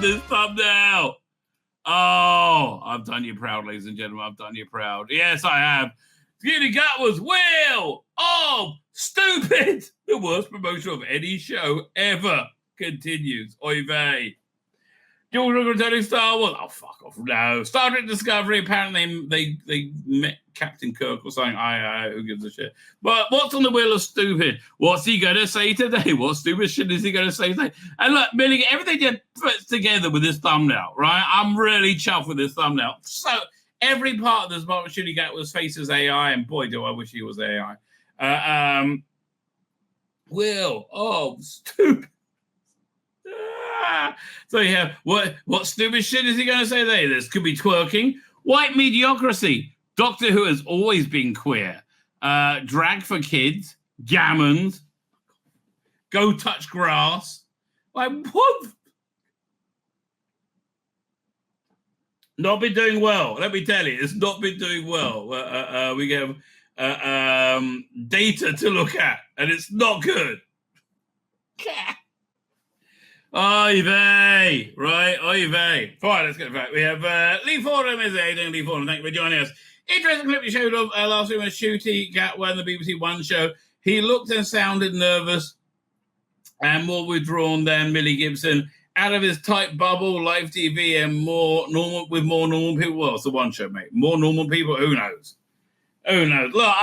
this thumbnail. Oh, I've done you proud, ladies and gentlemen. I've done you proud. Yes, I have. Skinny Gut was Will of Stupid. The worst promotion of any show ever continues. Oy vey. George Lucas returning Star Wars. Oh, fuck off. No. Star Trek Discovery. Apparently they met Captain Kirk or something. Who gives a shit? But what's on the wheel of stupid? What's he going to say today? What stupid shit is he going to say today? And look, Billy, everything just puts together with this thumbnail, right? I'm really chuffed with this thumbnail. So every part of this part should he get was face as AI, and boy, do I wish he was AI. Will of Stupid. So yeah, what stupid shit is he going to say there? This could be twerking, white mediocrity, Doctor Who has always been queer, drag for kids, gammons, go touch grass. Like what? Not been doing well. Let me tell you, it's not been doing well. We have data to look at, and it's not good. Oy vey, right? Oy vey. Fine, let's get back. We have Lee Fordham is Aidan. Lee Fordham, thank you for joining us. Interesting clip you showed of last week when Shooty Gatwa on the BBC One show. He looked and sounded nervous and more withdrawn than Millie Gibson. Out of his tight bubble, live TV, and more normal people. Well, it's the One show, mate. More normal people. Who knows? Who knows? Look,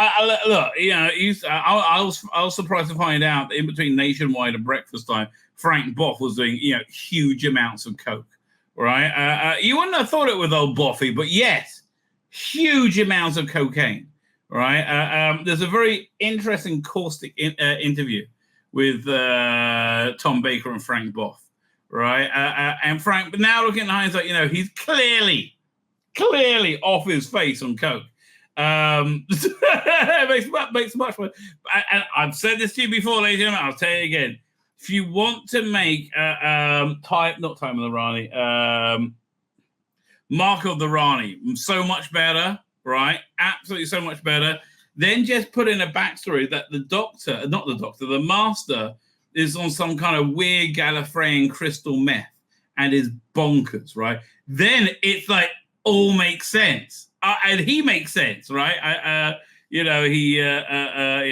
look. You know, I was surprised to find out that in between Nationwide and Breakfast Time, Frank Boff was doing, huge amounts of coke, right? You wouldn't have thought it with old Boffy, but yes, huge amounts of cocaine, right? There's a very interesting caustic interview with Tom Baker and Frank Boff, right? And Frank, but now looking in hindsight, he's clearly off his face on coke. It makes much more. And I've said this to you before, ladies and gentlemen. I'll tell you again. If you want to make not Time of the Rani, Mark of the Rani, so much better, right? Absolutely so much better. Then just put in a backstory that the master is on some kind of weird Gallifreyan crystal meth and is bonkers, right? Then it's like all makes sense. And he makes sense, right? He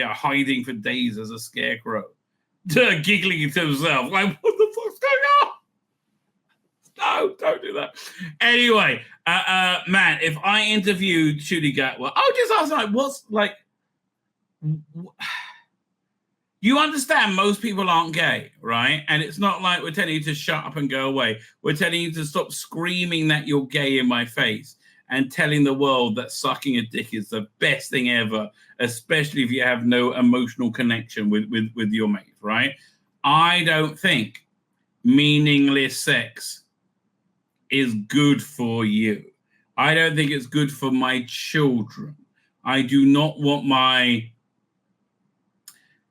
hiding for days as a scarecrow. Giggling to himself, like, what the fuck's going on? No, don't do that. Anyway, man, if I interviewed Shooty Gatwa, I would just ask, you understand most people aren't gay, right? And it's not like we're telling you to shut up and go away. We're telling you to stop screaming that you're gay in my face and telling the world that sucking a dick is the best thing ever, especially if you have no emotional connection with your mate, right? I don't think meaningless sex is good for you. I don't think it's good for my children. I do not want my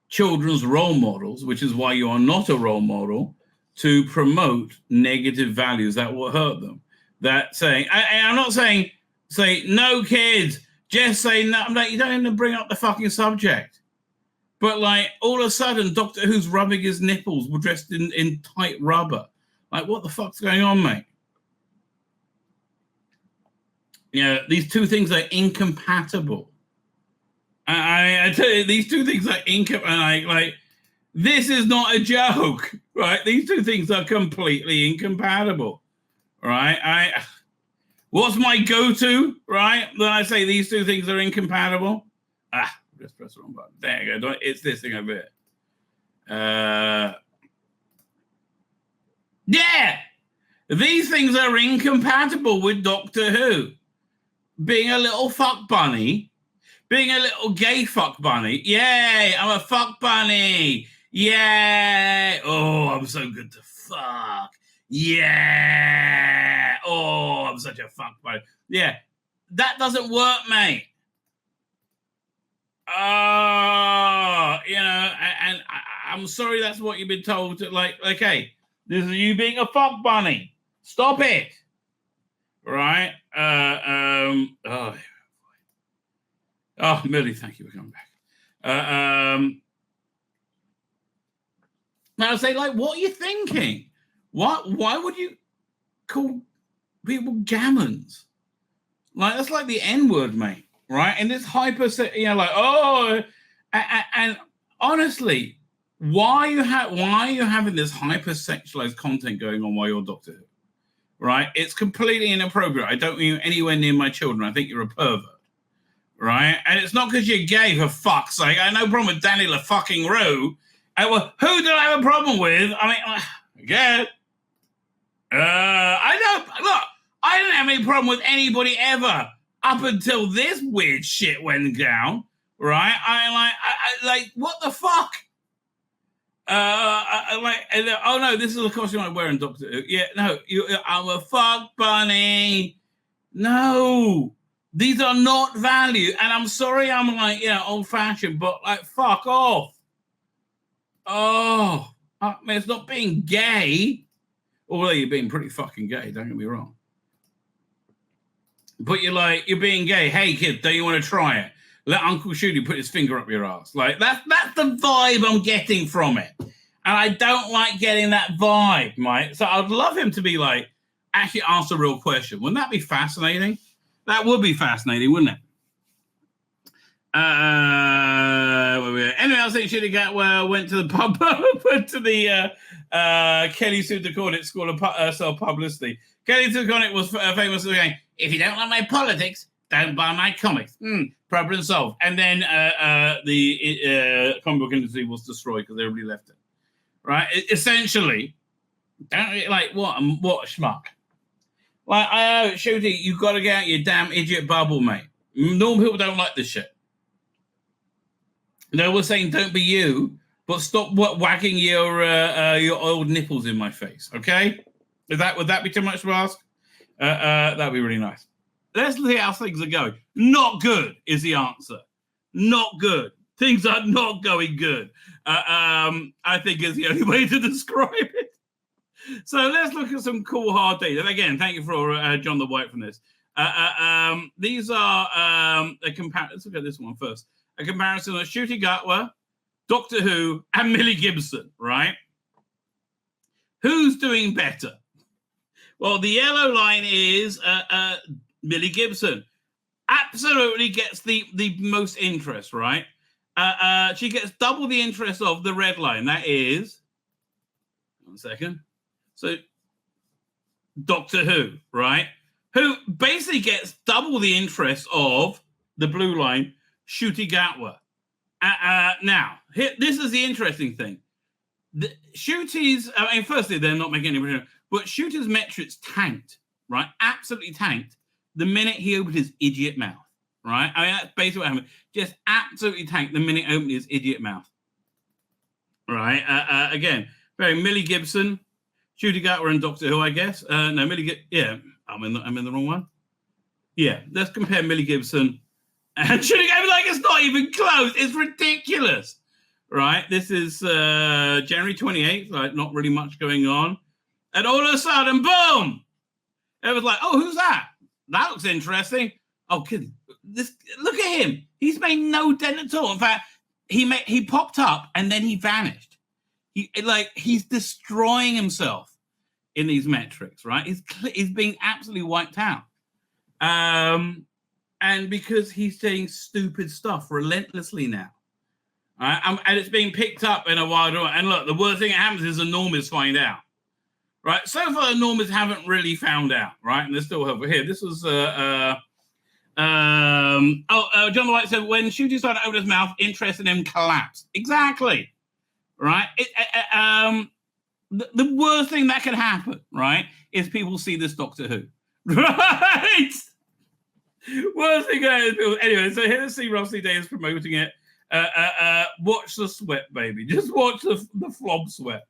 children's role models, which is why you are not a role model, to promote negative values that will hurt them. That saying, I'm not saying say no kids, just say no. I'm like, you don't even bring up the fucking subject. But like all of a sudden, Doctor Who's rubbing his nipples dressed in tight rubber. Like, what the fuck's going on, mate? These two things are incompatible. I tell you, these two things are incompatible. Like, this is not a joke, right? These two things are completely incompatible. Right? What's my go-to, right? When I say these two things are incompatible? Just press the wrong button. There you go. It's this thing over here. Yeah! These things are incompatible with Doctor Who. Being a little fuck bunny, being a little gay fuck bunny. Yay! I'm a fuck bunny. Yay! Oh, I'm so good to fuck. Yeah. Oh, I'm such a fuck buddy. Yeah. That doesn't work, mate. And I'm sorry that's what you've been told to, like, okay, this is you being a fuck bunny. Stop it. Right? Millie, thank you for coming back. Now I say, like, what are you thinking? Why would you? call people gammons. Like, that's like the N-word, mate, right? And this and honestly, why are you having this hyper-sexualized content going on while you're Doctor Who, right? It's completely inappropriate. I don't want you anywhere near my children. I think you're a pervert, right? And it's not because you're gay, for fuck's sake. I have no problem with Danny LaFucking-Roo. Well, who do I have a problem with? I mean, again, I didn't have any problem with anybody ever up until this weird shit went down, right? I like, what the fuck? Oh no, this is the costume I'm wearing, Doctor Who. Yeah, no, I'm a fuck bunny. No, these are not value. And I'm sorry, I'm like, old fashioned, but like, fuck off. Oh, I mean, it's not being gay, although you're being pretty fucking gay. Don't get me wrong. But you're being gay. Hey, kid, don't you want to try it? Let Uncle Shooty put his finger up your ass. Like, that's the vibe I'm getting from it. And I don't like getting that vibe, right? So I'd love him to be like, actually ask a real question. Wouldn't that be fascinating? That would be fascinating, wouldn't it? Anyway, I think Shooty Gatwell went to the pub, went to the Kelly Sue DeCornet School of Self-Publicity. Kelly Sue DeCornet was famous for saying, if you don't like my politics, don't buy my comics. Problem solved. And then the comic book industry was destroyed because everybody left it. Right? Essentially, don't like what schmuck. Like, Shooty, you've got to get out your damn idiot bubble, mate. Normal people don't like this shit. They were saying, don't be you, but stop wagging your old nipples in my face. Okay? Would that be too much to ask? That'd be really nice. Let's see how things are going. Not good is the answer. Not good. Things are not going good. I think is the only way to describe it. So let's look at some cool hard data. And again, thank you for John the White from this. These are a comparison. Let's look at this one first. A comparison of Shooty Gatwa, Doctor Who, and Millie Gibson, right? Who's doing better? Well, the yellow line is Millie Gibson. Absolutely gets the most interest, right? She gets double the interest of the red line. That is, 1 second. So, Doctor Who, right? Who basically gets double the interest of the blue line, Shooty Gatwa. Now, this is the interesting thing. Shooty's, firstly, they're not making any, but Shooty's metrics tanked, right? Absolutely tanked the minute he opened his idiot mouth, right? I mean, that's basically what happened. Just absolutely tanked the minute he opened his idiot mouth, right? Again, very Millie Gibson, Shooty Gatwa and Doctor Who, I guess. No, Millie Gibson, yeah, I'm in the wrong one. Yeah, let's compare Millie Gibson and Shooty Gatwa. Like, it's not even close. It's ridiculous, right? This is January 28th, like not really much going on. And all of a sudden, boom! It was like, oh, who's that? That looks interesting. Oh, kid, look at him. He's made no dent at all. In fact, he popped up and then he vanished. He's destroying himself in these metrics, right? He's being absolutely wiped out. And because he's saying stupid stuff relentlessly now. And it's being picked up in a wider way. And look, the worst thing that happens is the normies find out. Right, so far the normies haven't really found out, right? And they're still over here. This was John the White said when Shooty started to open his mouth, interest in him collapsed. Exactly, right? The worst thing that could happen, right, is people see this Doctor Who, right? Worst thing that is anyway. So here's see Rossi Days promoting it. Watch the sweat, baby. Just watch the flob sweat.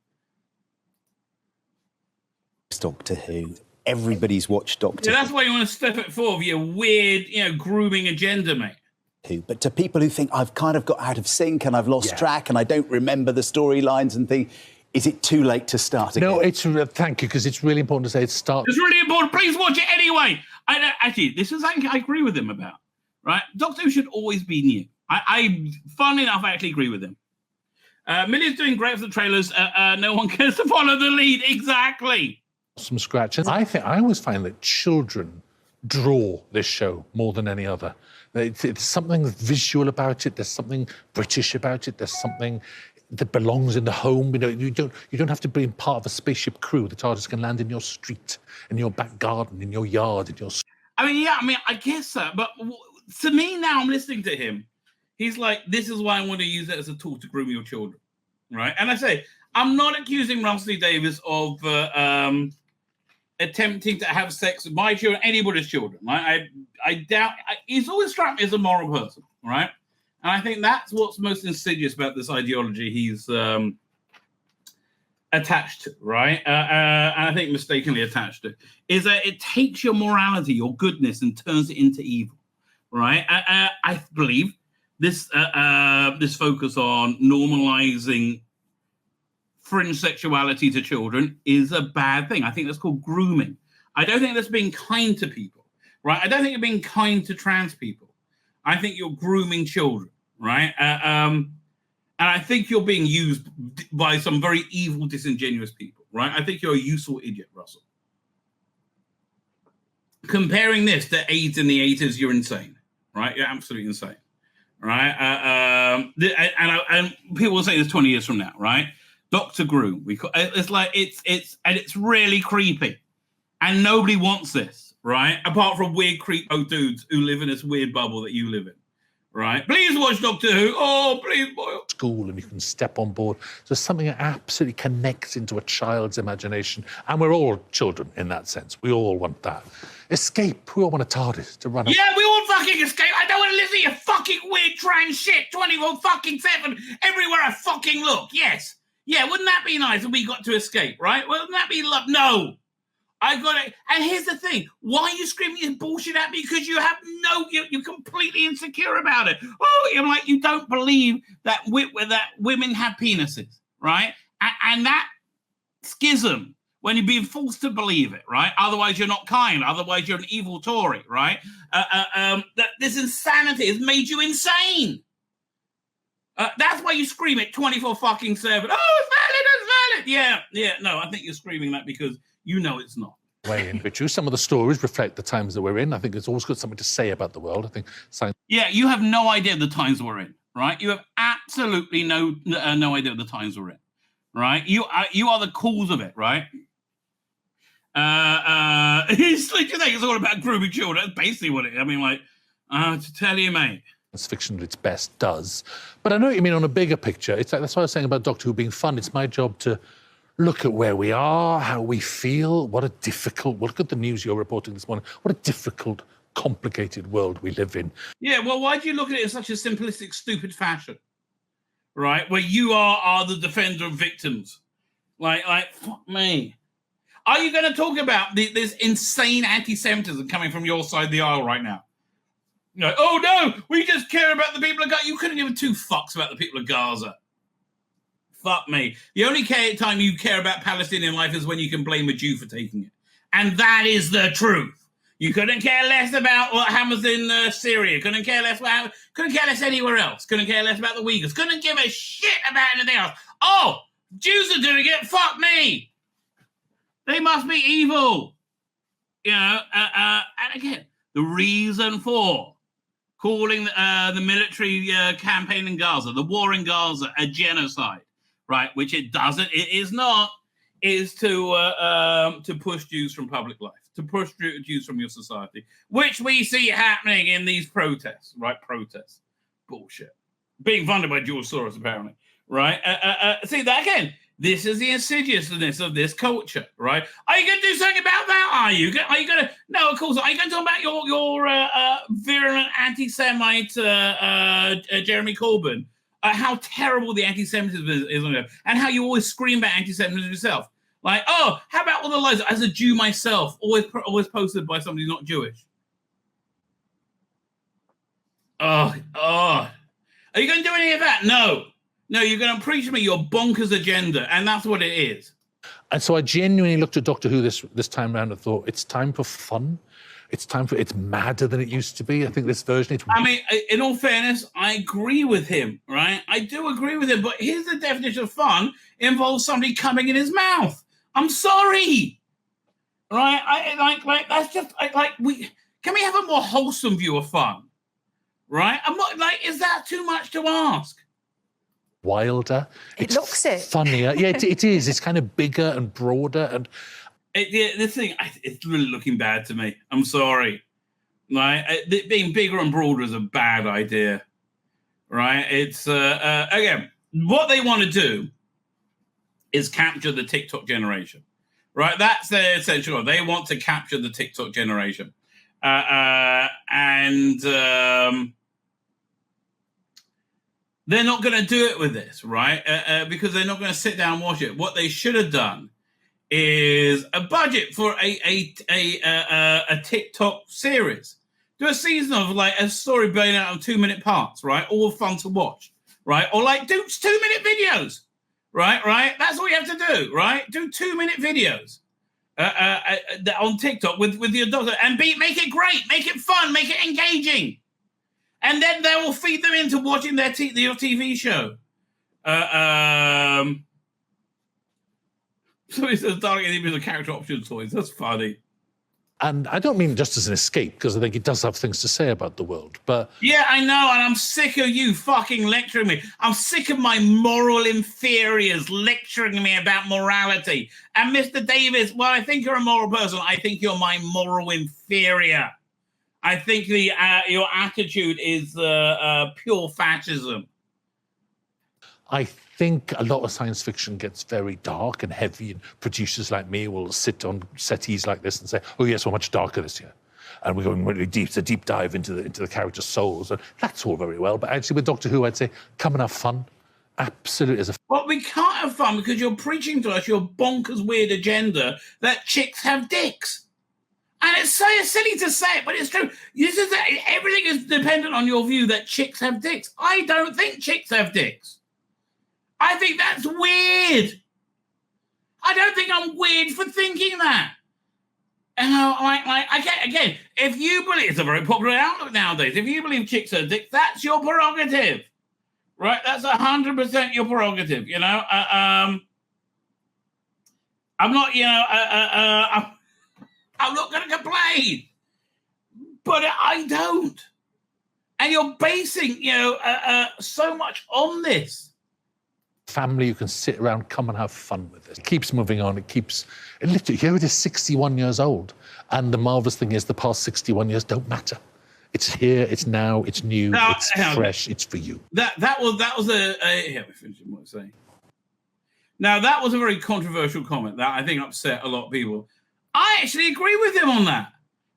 Doctor Who. Everybody's watched Doctor Who. That's why you want to step it forward, your weird, grooming agenda, mate. Who. But to people who think I've kind of got out of sync and I've lost track and I don't remember the storylines and things, is it too late to start again? No, it's thank you, because it's really important to say it starts. It's really important. Please watch it anyway. Actually, this is something I agree with him about. Right, Doctor Who should always be new. I funnily enough, I actually agree with him. Millie's doing great for the trailers. No one cares to follow the lead. Exactly. from scratch. And I always find that children draw this show more than any other. It's something visual about it. There's something British about it. There's something that belongs in the home. You know, you don't have to be part of a spaceship crew. The TARDIS can land in your street, in your back garden, in your yard, in your... I guess so. But to me now, I'm listening to him. He's like, this is why I want to use it as a tool to groom your children, right? And I say, I'm not accusing Russell Davies of attempting to have sex with my children, anybody's children. Right? I doubt. He's always struck me as a moral person, right? And I think that's what's most insidious about this ideology he's attached to, right? And I think mistakenly attached to, is that it takes your morality, your goodness, and turns it into evil, right? I believe this focus on normalizing fringe sexuality to children is a bad thing. I think that's called grooming. I don't think that's being kind to people, right? I don't think you're being kind to trans people. I think you're grooming children, right? And I think you're being used by some very evil, disingenuous people, right? I think you're a useful idiot, Russell. Comparing this to AIDS in the 80s, you're insane, right? You're absolutely insane, right? And people will say this 20 years from now, right? Dr. Groom. It's really creepy. And nobody wants this, right? Apart from weird creepo dudes who live in this weird bubble that you live in, right? Please watch Doctor Who. Oh, please, boy. School, and you can step on board. So something that absolutely connects into a child's imagination. And we're all children in that sense. We all want that. Escape. We all want a TARDIS to run. Yeah, we all fucking escape. I don't want to listen to your fucking weird trans shit 24/7 everywhere I fucking look. Yes. Yeah, wouldn't that be nice if we got to escape, right? Wouldn't that be love? No. I got it. And here's the thing. Why are you screaming this bullshit at me? Because you're completely insecure about it. Oh, you're like, you don't believe that women have penises, right? And that schism, when you're being forced to believe it, right? Otherwise, you're not kind. Otherwise, you're an evil Tory, right? That this insanity has made you insane. That's why you scream it 24/7. Oh, it's valid, it's valid. Yeah. No, I think you're screaming that because you know it's not. Way in which some of the stories reflect the times that we're in. I think it's always got something to say about the world. I think science. Yeah, you have no idea the times we're in, right? You have absolutely no idea the times we're in, right? You are the cause of it, right? It's all about grooming children. That's basically what it is. I mean, to tell you, mate. Fiction at its best does. But I know what you mean on a bigger picture. It's like, that's what I was saying about Doctor Who being fun. It's my job to look at where we are, how we feel, look at the news you're reporting this morning, what a difficult, complicated world we live in. Yeah, well, why do you look at it in such a simplistic, stupid fashion, right? Where you are the defender of victims. Like, fuck me. Are you going to talk about this insane anti-Semitism coming from your side of the aisle right now? No, oh no, we just care about the people of Gaza. You couldn't give two fucks about the people of Gaza. Fuck me. The only time you care about Palestinian life is when you can blame a Jew for taking it. And that is the truth. You couldn't care less about what happens in Syria. Couldn't care less anywhere else. Couldn't care less about the Uyghurs. Couldn't give a shit about anything else. Oh, Jews are doing it. Fuck me. They must be evil. You know, and again, the reason for calling the military campaign in Gaza, the war in Gaza, a genocide, right? Which it doesn't. It is not. Is to push Jews from public life, to push Jews from your society, which we see happening in these protests, right? Protests, bullshit, being funded by George Soros, apparently, right? See that again. This is the insidiousness of this culture, right? Are you going to do something about that? Are you going to? No, of course not. Are you going to talk about your virulent anti-Semite Jeremy Corbyn? How terrible the anti-Semitism is on there, and how you always scream about anti-Semitism yourself. Like, oh, how about all the lies? As a Jew myself, always posted by somebody who's not Jewish. Oh. Are you going to do any of that? No, you're going to preach to me your bonkers agenda, and that's what it is. And so I genuinely looked at Doctor Who this time around and thought, it's time for fun. It's madder than it used to be. I think this version... I mean, in all fairness, I agree with him, right? I do agree with him, but here's the definition of fun. It involves somebody coming in his mouth. I'm sorry. right? Like that's just can we have a more wholesome view of fun, right? I'm not is that too much to ask? Wilder. It looks it. Funnier. Yeah, it is. It's kind of bigger and broader. And this thing, it's really looking bad to me. I'm sorry. Like, being bigger and broader is a bad idea, right? It's, again, what they want to do is capture the TikTok generation, right? That's their essential goal. They want to capture the TikTok generation. And they're not going to do it with this, right? Because they're not going to sit down and watch it. What they should have done is a budget for a TikTok series. Do a season of like a story blown out of 2-minute parts, right? All fun to watch, right? Or like do 2-minute videos, right? That's all you have to do, right? Do 2-minute videos on TikTok with your daughter and make it great, make it fun, make it engaging. And then they will feed them into watching their TV show. Somebody says, darling, any of the character option toys. That's funny. And I don't mean just as an escape, because I think it does have things to say about the world. But yeah, I know, and I'm sick of you fucking lecturing me. I'm sick of my moral inferiors lecturing me about morality. And Mr. Davis, well, I think you're a moral person. I think you're my moral inferior. I think your attitude is pure fascism. I think a lot of science fiction gets very dark and heavy, and producers like me will sit on settees like this and say, "Oh yes, we're much darker this year," and we're going really deep. It's a deep dive into the characters' souls, and that's all very well. But actually, with Doctor Who, I'd say, come and have fun. Absolutely, as a. Well, we can't have fun because you're preaching to us your bonkers weird agenda that chicks have dicks. And it's so silly to say it, but it's true. Everything is dependent on your view that chicks have dicks. I don't think chicks have dicks. I think that's weird. I don't think I'm weird for thinking that. And again, if you believe, it's a very popular outlook nowadays. If you believe chicks have dicks, that's your prerogative, right? That's 100% your prerogative. You know, I'm not. You know, I'm not going to complain, but I don't. And you're basing, so much on this. Family, you can sit around, come and have fun with this. It keeps moving on. Literally, here it is, 61 years old. And the marvelous thing is the past 61 years don't matter. It's here, it's now, it's new, it's fresh, it's for you. That was here, we finish what I'm saying. Now, that was a very controversial comment that I think upset a lot of people. I actually agree with him on that,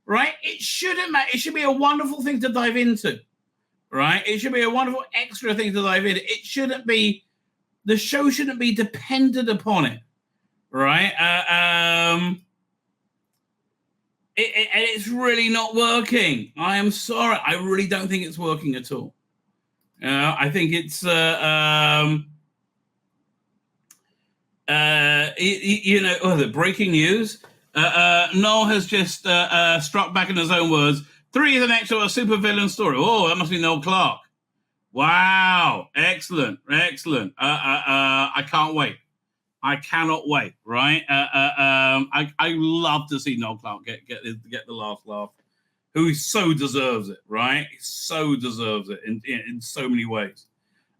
right? It shouldn't matter. It should be a wonderful thing to dive into, right? It should be a wonderful extra thing to dive into. It shouldn't be, the show shouldn't be dependent upon it, right? And it's really not working. I am sorry. I really don't think it's working at all. I think it's, the breaking news. Noel has just struck back in his own words. 3 is an actual supervillain story. Oh, that must be Noel Clarke. Wow, excellent. I can't wait. I cannot wait. Right? I love to see Noel Clarke get the last laugh. Who so deserves it. Right? He so deserves it in so many ways.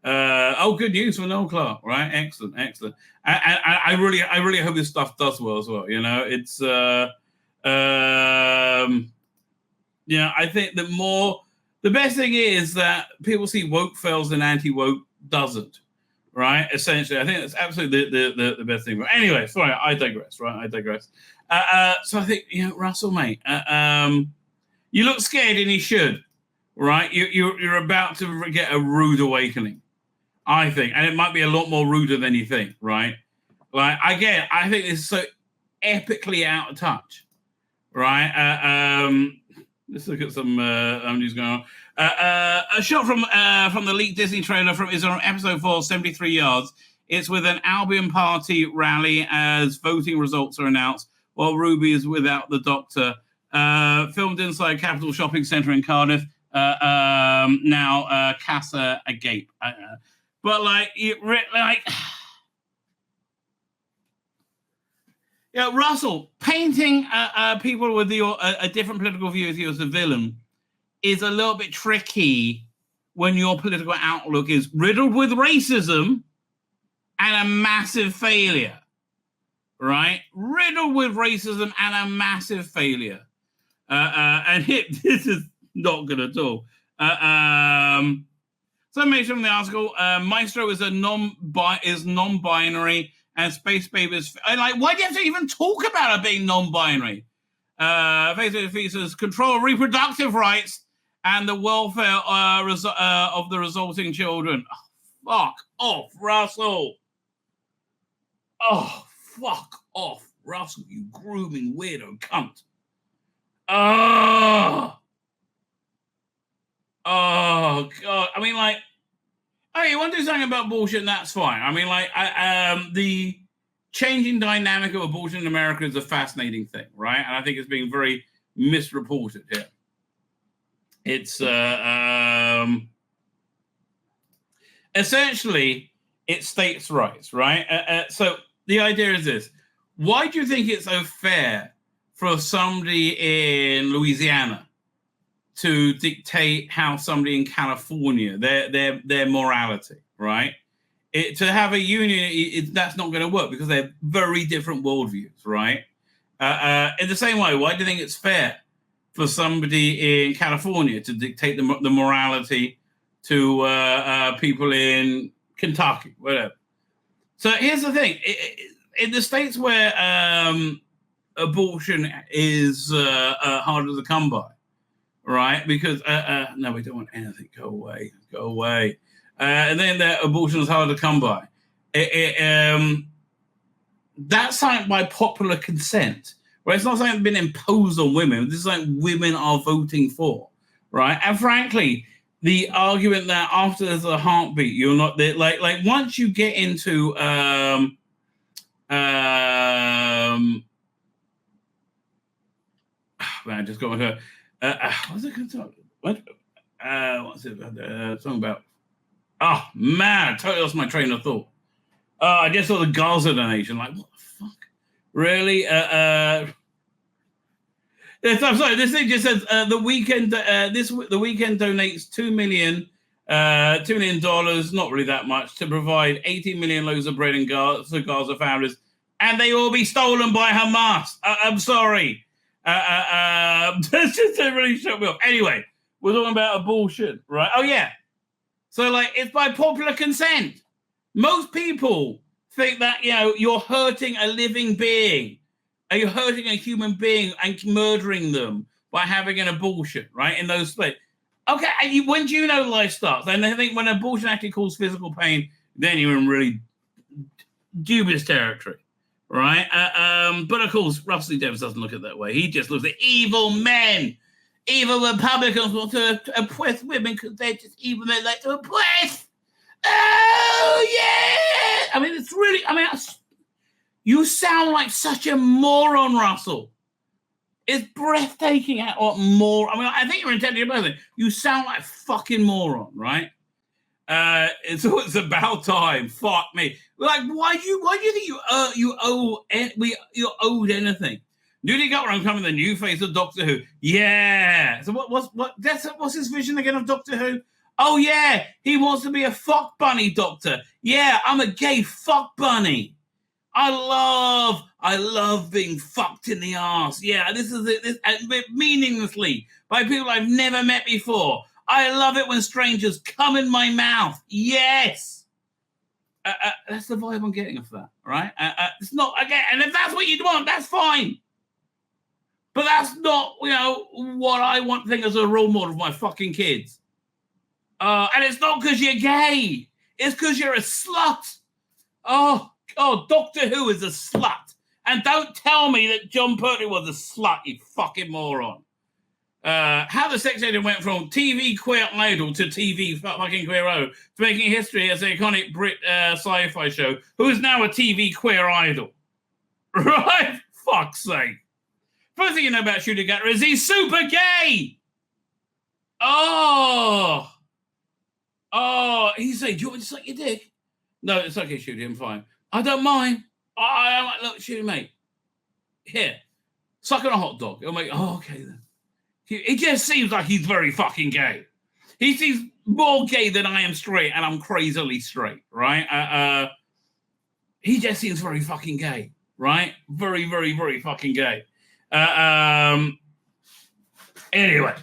Good news for Noel Clarke, right? Excellent. I really hope this stuff does well as well. You know, it's I think the best thing is that people see woke fails and anti-woke doesn't, right? Essentially, I think that's absolutely the best thing. But anyway, sorry, I digress, right? So I think, Russell, mate, you look scared, and you should, right? You're about to get a rude awakening. I think, and it might be a lot more ruder than you think, right? Like, again, I think this is so epically out of touch, right? Let's look at some news going on. A shot from the leaked Disney trailer is on episode 4, 73 yards. It's with an Albion Party rally as voting results are announced, while Ruby is without the Doctor. Filmed inside Capital Shopping Centre in Cardiff. Now Casa agape. But Yeah, Russell, painting people with a different political view as you as a villain is a little bit tricky when your political outlook is riddled with racism and a massive failure, right? Riddled with racism and a massive failure. This is not good at all. So I mentioned in the article, Maestro is non-binary, and Space Baby is like. Why do you have to even talk about her being non-binary? Facebook features control of reproductive rights and the welfare of the resulting children. Oh, fuck off, Russell. Oh, fuck off, Russell, you grooming weirdo cunt. Oh, God. I mean, like, okay, you want to do something about abortion, that's fine. I mean, like, the changing dynamic of abortion in America is a fascinating thing, right? And I think it's being very misreported here. It's essentially it's states' rights, right? So the idea is this: why do you think it's so fair for somebody in Louisiana to dictate how somebody in California their morality, right? To have a union, that's not going to work because they're very different worldviews, right? In the same way, why do you think it's fair for somebody in California to dictate the morality to people in Kentucky, whatever? So here's the thing: in the states where abortion is harder to come by, right? Because no, we don't want anything. Go away. And then the abortion is harder to come by. That's something by popular consent, right? It's not something that's been imposed on women. This is something women are voting for, right? And frankly, the argument that after there's a heartbeat, you're not there. Like once you get into man, I just got her. What's it going to talk? What's it? Something about. Oh man, I totally lost my train of thought. I just saw the Gaza donation. Like, what the fuck? Really? I'm sorry. This thing just says the weekend. The weekend donates $2 million, $2 million. Not really that much to provide 18 million loaves of bread in Gaza families, and they all be stolen by Hamas. I'm sorry. This just really shut me off. Anyway, we're talking about abortion, right? Oh yeah. So, like, it's by popular consent. Most people think that, you're hurting a living being. You're hurting a human being and murdering them by having an abortion, right, in those states. Okay, and when do you know life starts? And I think when abortion actually causes physical pain, then you're in really dubious territory, right? But, of course, Russell Davis doesn't look at it that way. He just looks at evil men. Evil Republicans want to oppress women because they're just evil. They like to oppress. Oh, yeah. I mean, it's really, you sound like such a moron, Russell. It's breathtaking what more. I think you're intending about it. You sound like a fucking moron, right? It's about time. Fuck me. Like, why do you think you owed anything? Newly got one coming, the new face of Doctor Who. Yeah. So what's his vision again of Doctor Who? Oh yeah, he wants to be a fuck bunny doctor. Yeah, I'm a gay fuck bunny. I love being fucked in the ass. Yeah, this is it. Meaninglessly by people I've never met before. I love it when strangers come in my mouth. Yes. That's the vibe I'm getting of that, right? It's not again, and if that's what you want, that's fine. But that's not, what I want to think as a role model of my fucking kids. And it's not because you're gay. It's because you're a slut. Oh, Doctor Who is a slut. And don't tell me that John Pertwee was a slut, you fucking moron. How the sex agent went from TV queer idol to TV fucking queero to making history as an iconic Brit sci-fi show, who is now a TV queer idol. Right? Fuck's sake. First thing you know about Shooter Gatter is he's super gay. Oh, he's saying, do you want to suck your dick? No, it's okay, Shooter, I'm fine. I don't mind. Look, Shooter, mate. here, suck on a hot dog. I'm like, oh, okay then. It just seems like he's very fucking gay. He seems more gay than I am straight, and I'm crazily straight, right? He just seems very fucking gay, right? Very, very, very fucking gay. Anyway,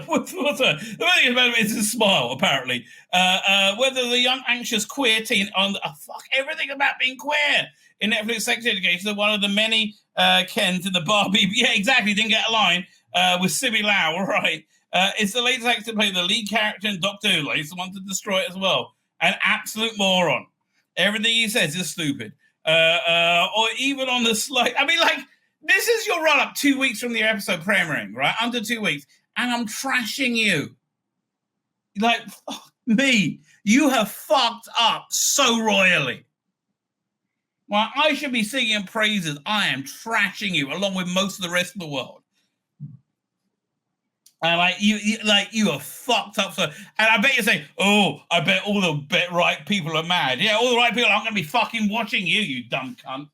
what's the thing about it is a smile, apparently. Whether the young, anxious queer teen on fuck everything about being queer in Netflix sex education, one of the many Kens in the Barbie. Yeah, exactly. Didn't get a line with Sibby Lau, right? It's the latest actor to play the lead character in Doctor Who. He's the one to destroy it as well. An absolute moron. Everything he says is stupid. Or even on the slide. I mean, like, this is your run-up 2 weeks from the episode premiering, right? Under 2 weeks. And I'm trashing you. Like, me. You have fucked up so royally. Well, I should be singing praises. I am trashing you along with most of the rest of the world. And you are fucked up. So, and I bet you're saying, oh, I bet all the right people are mad. Yeah, all the right people aren't going to be fucking watching you, you dumb cunt.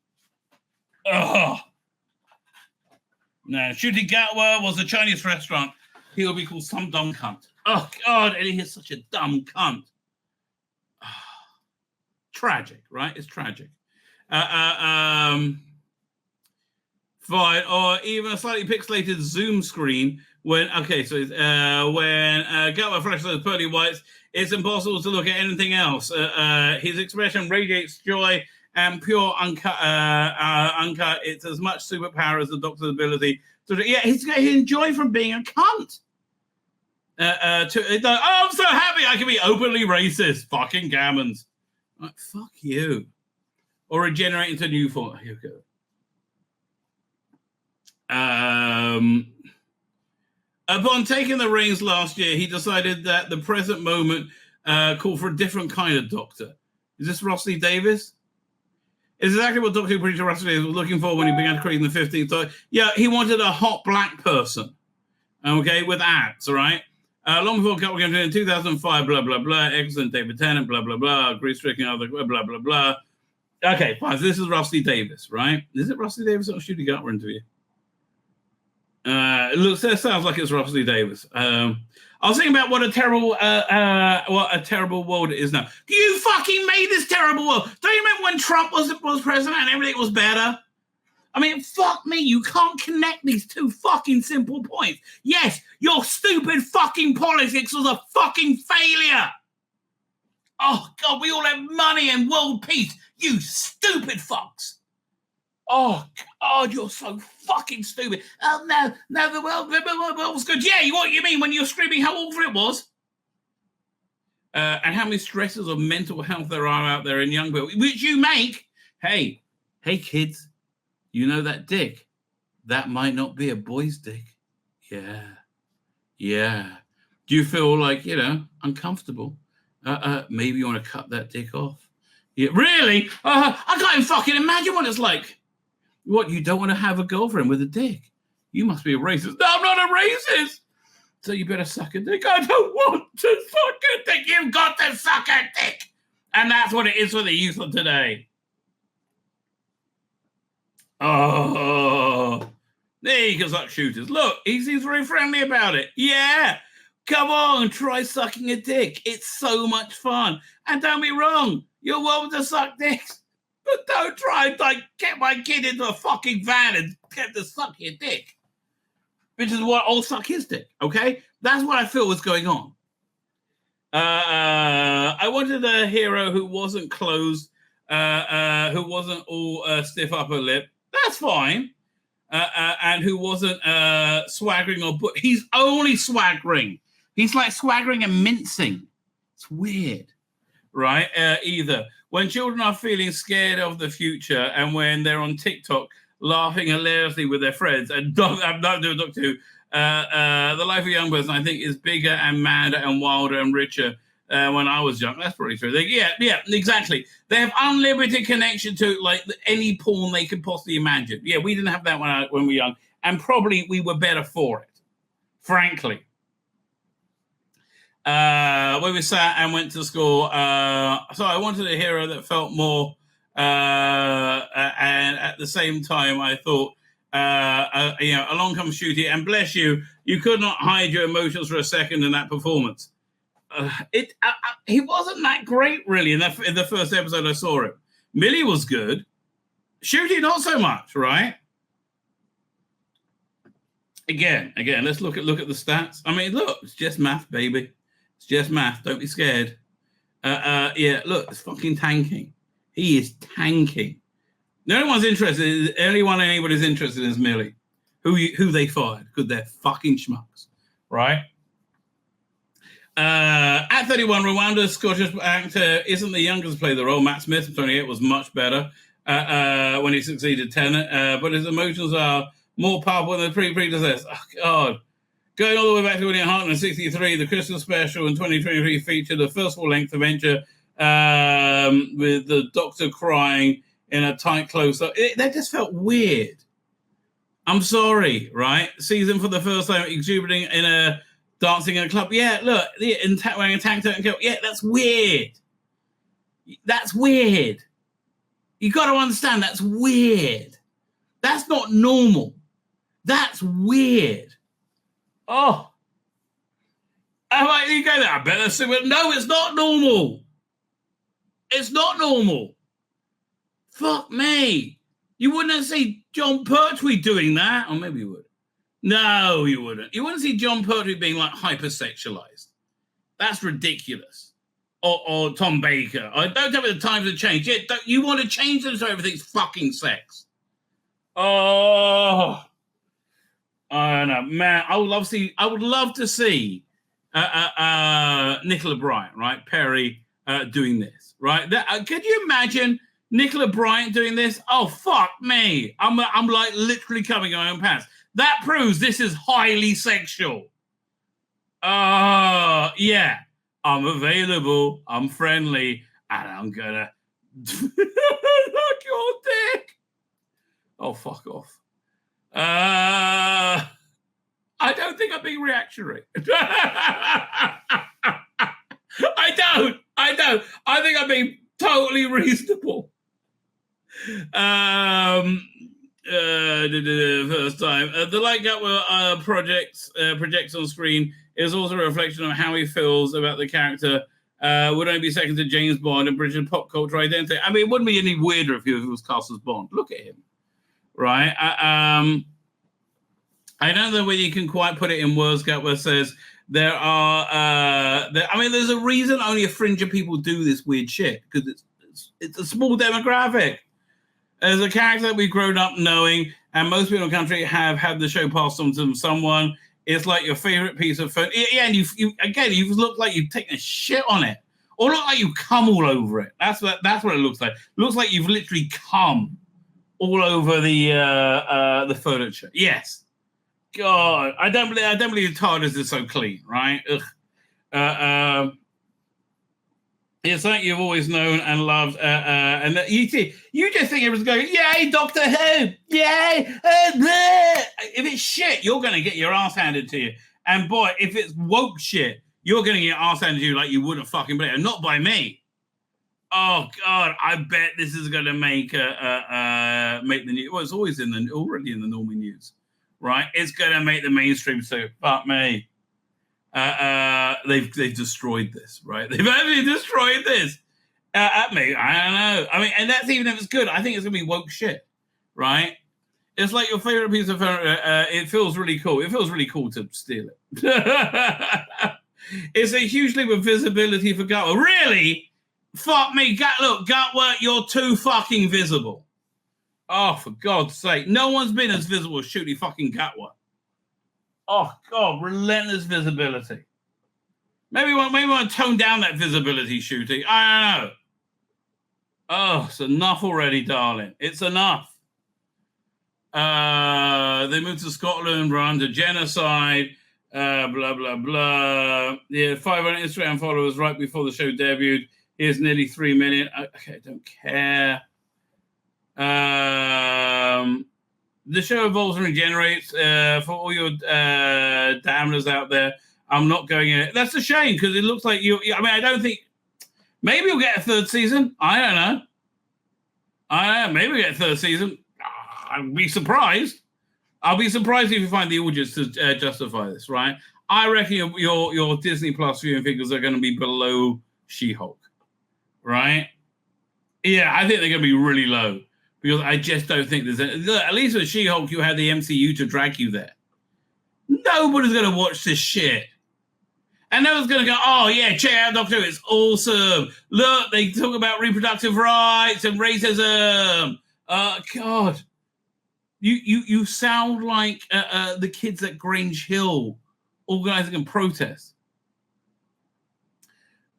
Ugh. No, Shooting Gatwa was a Chinese restaurant. He will be called some dumb cunt. Oh, God, and he is such a dumb cunt. Tragic, right? It's tragic. Fine, or even a slightly pixelated Zoom screen when Gatwa flashes those pearly whites, it's impossible to look at anything else. His expression radiates joy and pure uncut. It's as much superpower as the Doctor's ability to. Yeah, he's getting joy from being a cunt. I'm so happy I can be openly racist. Fucking gammons. Like, fuck you. Or regenerate into new form. Here we go. Upon taking the reins last year, he decided that the present moment called for a different kind of doctor. Is this Rossley Davis? It's exactly what Doctor Who producer Rossley Davis was looking for when he began creating the 15th Doctor. Yeah, he wanted a hot black person, okay, with abs, all right? Long before Gatwa came in 2005, blah, blah, blah, excellent David Tennant, blah, blah, blah, grief-stricken other, blah, blah, blah. Okay, fine, so this is Rossley Davis, right? Is it Rossley Davis or Shooting Gatwa interview? It sounds like it's Rossley Davis. I was thinking about what a terrible world it is now. You fucking made this terrible world. Don't you remember when Trump was president and everything was better? I mean, fuck me. You can't connect these two fucking simple points. Yes, your stupid fucking politics was a fucking failure. Oh, God, we all have money and world peace. You stupid fucks. Oh, God, you're so fucking stupid. Oh, no, the world was good. Yeah, what you mean when you're screaming how awful it was? And how many stresses of mental health there are out there in young people, which you make. Hey, kids, you know that dick? That might not be a boy's dick. Yeah. Do you feel like, uncomfortable? Maybe you want to cut that dick off. Yeah, really? I can't even fucking imagine what it's like. What, you don't want to have a girlfriend with a dick? You must be a racist. No, I'm not a racist. So you better suck a dick. I don't want to suck a dick. You've got to suck a dick. And that's what it is for the youth of today. Oh, there you go, suck shooters. Look, he seems very friendly about it. Yeah, come on, try sucking a dick. It's so much fun. And don't be wrong, you're welcome to suck dicks. But don't try and get my kid into a fucking van and get to suck your dick. Which is what I'll suck his dick, okay? That's what I feel was going on. I wanted a hero who wasn't closed, who wasn't all stiff upper lip. That's fine. And who wasn't swaggering or... He's only swaggering. He's like swaggering and mincing. It's weird, right? Either when children are feeling scared of the future and when they're on TikTok laughing hilariously with their friends, and I'm not doing Doctor Who, the life of a young person, I think, is bigger and madder and wilder and richer when I was young. That's probably true. Yeah, exactly. They have unlimited connection to any porn they could possibly imagine. Yeah, we didn't have that when we were young, and probably we were better for it, frankly. When we sat and went to school, so I wanted a hero that felt more And at the same time, I thought, along comes Shooty, and bless you, you could not hide your emotions for a second in that performance. He wasn't that great, really, in the first episode I saw him. Millie was good. Shooty, not so much, right? Again, let's look at the stats. I mean, look, it's just math, baby. It's just math. Don't be scared. Look, it's fucking tanking. He is tanking. No one's interested. The only one anybody's interested in is Millie, who they fired because they're fucking schmucks, right? At 31, Rwanda's Scottish actor isn't the youngest to play the role. Matt Smith, 28, was much better when he succeeded Tennant, but his emotions are more powerful than the predecessors. Oh, God. Going all the way back to William Hartnell in 63, the Christmas special in 2023 featured a first full-length adventure with the Doctor crying in a tight close-up. That just felt weird. I'm sorry, right? Season for the first time exhibiting in a dancing in a club. Yeah, look, wearing a tank top and coat. Yeah, that's weird. That's weird. You got to understand, that's weird. That's not normal. That's weird. Oh. You go there, I better see it. No, it's not normal. It's not normal. Fuck me. You wouldn't see John Pertwee doing that. Or maybe you would. No, you wouldn't. You wouldn't see John Pertwee being like hypersexualized. That's ridiculous. Or Tom Baker. Don't tell me the times have changed. Yeah, you want to change them so everything's fucking sex. Oh, I don't know, man. I would love to see Nicola Bryant, right? Perry doing this, right? Could you imagine Nicola Bryant doing this? Oh, fuck me. I'm like literally coming in my own pants. That proves this is highly sexual. Yeah. I'm available. I'm friendly. And I'm gonna look your dick. Oh, fuck off. I don't think I'm being reactionary. I don't. I think I'm being totally reasonable. First time. The light Gatwa projects on screen is also a reflection of how he feels about the character. Would only be second to James Bond and British pop culture identity. I mean, it wouldn't be any weirder if he was cast as Bond. Look at him. Right? I don't know whether you can quite put it in words, Gatwa says, there's a reason only a fringe of people do this weird shit, because it's a small demographic. As a character that we've grown up knowing, and most people in the country have had the show passed on to someone. It's like your favorite piece of food. Yeah, and you look like you've taken a shit on it, or look like you come all over it. That's what it looks like. It looks like you've literally come all over the furniture. Yes. God, I don't believe TARDIS is so clean, right? Ugh. It's like you've always known and loved, and you just think everyone's going, yay, Doctor Who, yay. If it's shit, you're going to get your ass handed to you. And boy, if it's woke shit, you're going to get your ass handed to you like you wouldn't fucking believe it. Not by me. Oh God, I bet this is going to make the news. Well, it's always already in the normal news, right? It's going to make the mainstream. So fuck me. They've destroyed this, right? They've actually destroyed this at me. I don't know. I mean, and that's even if it's good. I think it's gonna be woke shit, right? It's like your favorite piece of furniture. It feels really cool. It feels really cool to steal it. It's a huge leap of visibility for Gatwa. Really? Fuck me, Gatwa, you're too fucking visible. Oh, for God's sake, no one's been as visible as Shooty fucking Gatwa. Oh, God, relentless visibility. Maybe we want to tone down that visibility, Shooty. I don't know. Oh, it's enough already, darling. It's enough. They moved to Scotland, we're under genocide, blah, blah, blah. Yeah, 500 Instagram followers right before the show debuted. Here's nearly 3 million. Okay, I don't care. The show evolves and regenerates. For all your damners out there, I'm not going in it. That's a shame, because it looks like I mean, I don't think... Maybe we'll get a third season. I don't know. Maybe we get a third season. I'd be surprised. I'll be surprised if you find the audience to justify this, right? I reckon your Disney Plus viewing figures are going to be below She-Hulk, right? Yeah, I think they're going to be really low because I just don't think there's at least with She-Hulk, you had the MCU to drag you there. Nobody's going to watch this shit. And no one's going to go, oh, yeah, check out Doctor Who. It's awesome. Look, they talk about reproductive rights and racism. God. You sound like the kids at Grange Hill organizing a protest.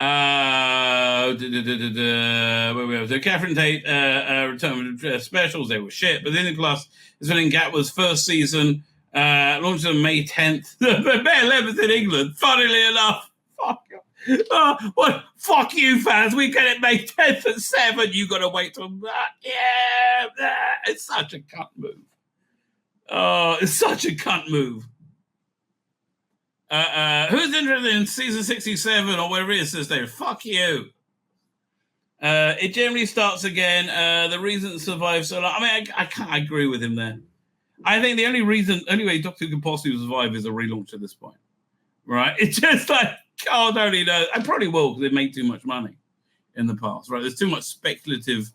So Catherine Tate returned with specials. They were shit. But Disney Plus is filling Gatwa's first season. Launched on May 10th. The May 11th in England. Funnily enough. Fuck you, fans. We get it May 10th at 7. You got to wait till that. Yeah. It's such a cunt move. Oh, it's such a cunt move. Who's interested in season 67 or whatever it is this day? Fuck you. It generally starts again. The reason it survives so long. I mean, I can't agree with him there. I think the only way Doctor Who can possibly survive is a relaunch at this point. Right? It's just like, God only knows. I probably will because they made too much money in the past. Right? There's too much speculative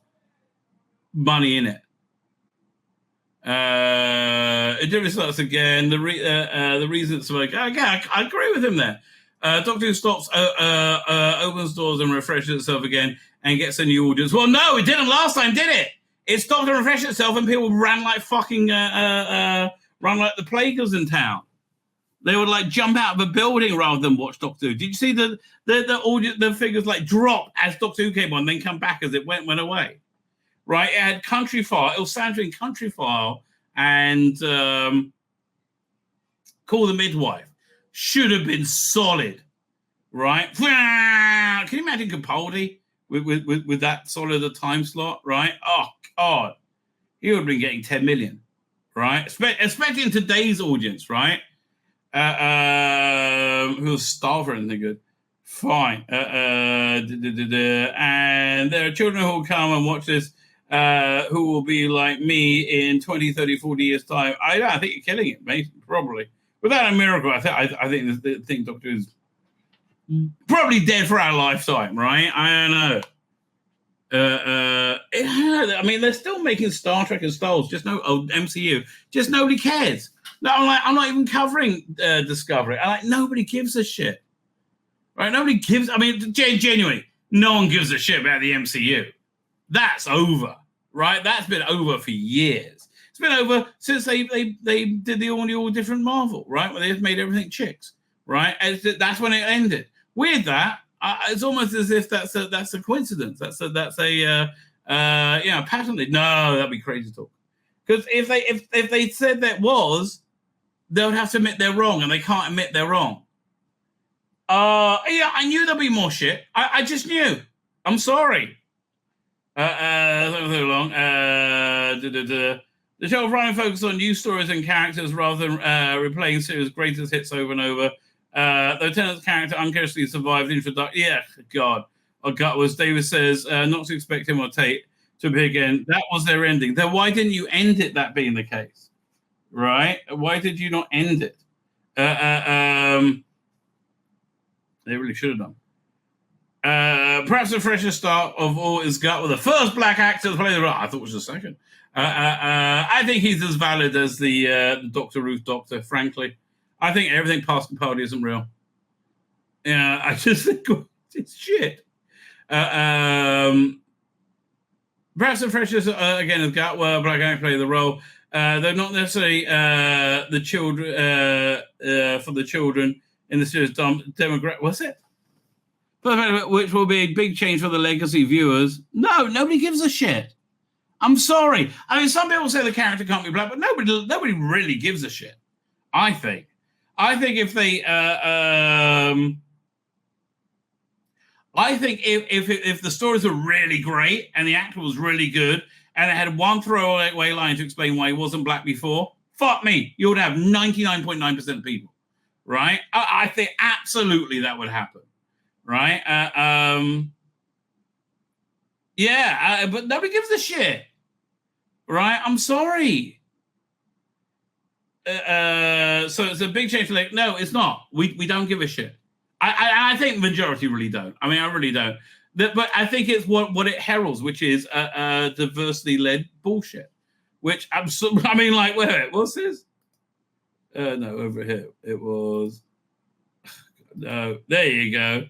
money in it. It generally starts again. The reason it's like, I agree with him there. Doctor Who stops, opens doors and refreshes itself again and gets a new audience. Well, no, it didn't last time, did it? It stopped and refreshed itself and people ran like fucking, run like the plaguers in town. They would like jump out of a building rather than watch Doctor Who. Did you see the figures like drop as Doctor Who came on, then come back as it went away? Right? It had Country File. It was Sandrine Country File and Call the Midwife. Should have been solid, right? Can you imagine Capaldi with that solid a time slot, right? Oh, God. He would have been getting 10 million, right? Especially in today's audience, right? Who's starved for anything good. Fine. And there are children who will come and watch this who will be like me in 20, 30, 40 years' time. I think you're killing it, mate, probably. Without a miracle, I think Doctor Who's probably dead for our lifetime, right? I don't know. I mean, they're still making Star Trek and Star Wars, just no MCU. Just nobody cares. No, I'm not even covering Discovery. Nobody gives a shit, right? Nobody gives. I mean, genuinely, no one gives a shit about the MCU. That's over, right? That's been over for years. It's been over since they did the all different Marvel, right? Where they just made everything chicks, right? And that's when it ended. With that, it's almost as if that's a coincidence. That's a patently. No, that'd be crazy talk. Because if they said that was, they would have to admit they're wrong, and they can't admit they're wrong. I knew there'd be more shit. I just knew. I'm sorry. So long. The show will try and focus on new stories and characters rather than replaying series' greatest hits over and over. Lieutenant's character uncharacteristically survived the introduction. Yeah, God. Was David says not to expect him or Tate to appear again. That was their ending. Then why didn't you end it, that being the case? Right? Why did you not end it? They really should have done. Perhaps the freshest start of all is Gut with the first black actor to play the role. I thought it was the second. I think he's as valid as the Dr. Ruth Doctor, frankly. I think everything past Capaldi isn't real. Yeah, I just think it's shit. Perhaps the freshest, again, is Gut, black actor play the role. They're not necessarily the children, for the children in the series demographic. What's it? Which will be a big change for the legacy viewers. No, nobody gives a shit. I'm sorry. I mean, some people say the character can't be black, but nobody really gives a shit. I think if they, I think if the stories were really great and the actor was really good and it had one throwaway line to explain why he wasn't black before, fuck me, you would have 99.9% of people, right? I think absolutely that would happen. Right? Yeah, but nobody gives a shit, right? I'm sorry. So it's a big change to like, no, it's not. We don't give a shit. I think the majority really don't. I mean, I really don't. But I think it's what it heralds, which is diversity-led bullshit. Which I mean, like, wait, what's this? No, over here. It was. No, there you go.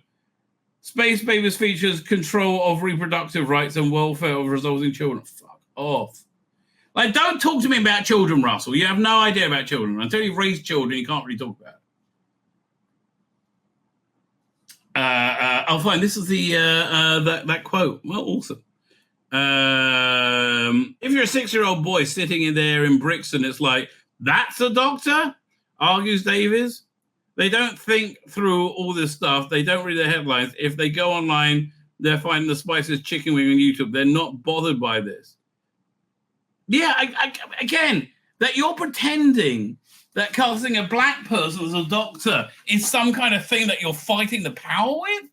Space Babies features control of reproductive rights and welfare of resulting children. Fuck off. Like, don't talk to me about children, Russell. You have no idea about children. Until you've raised children, you can't really talk about it. I'll find this is the that quote. Well, awesome. If you're a 6-year-old boy sitting in there in Brixton, it's like, that's a doctor? Argues Davies. They don't think through all this stuff. They don't read the headlines. If they go online, they're finding the spiciest chicken wing on YouTube. They're not bothered by this. Yeah, again, that you're pretending that casting a black person as a doctor is some kind of thing that you're fighting the power with?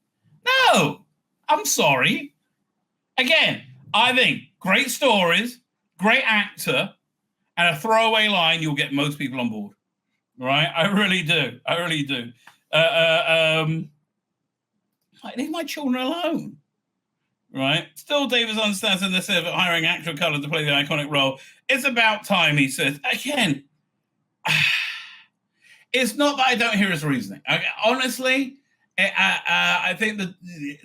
No, I'm sorry. Again, I think great stories, great actor, and a throwaway line, you'll get most people on board. Right? I really do. Leave my children alone. Right? Still, Davis understands the necessity of hiring an actor of color to play the iconic role. It's about time, he says. Again, it's not that I don't hear his reasoning. Honestly, I think that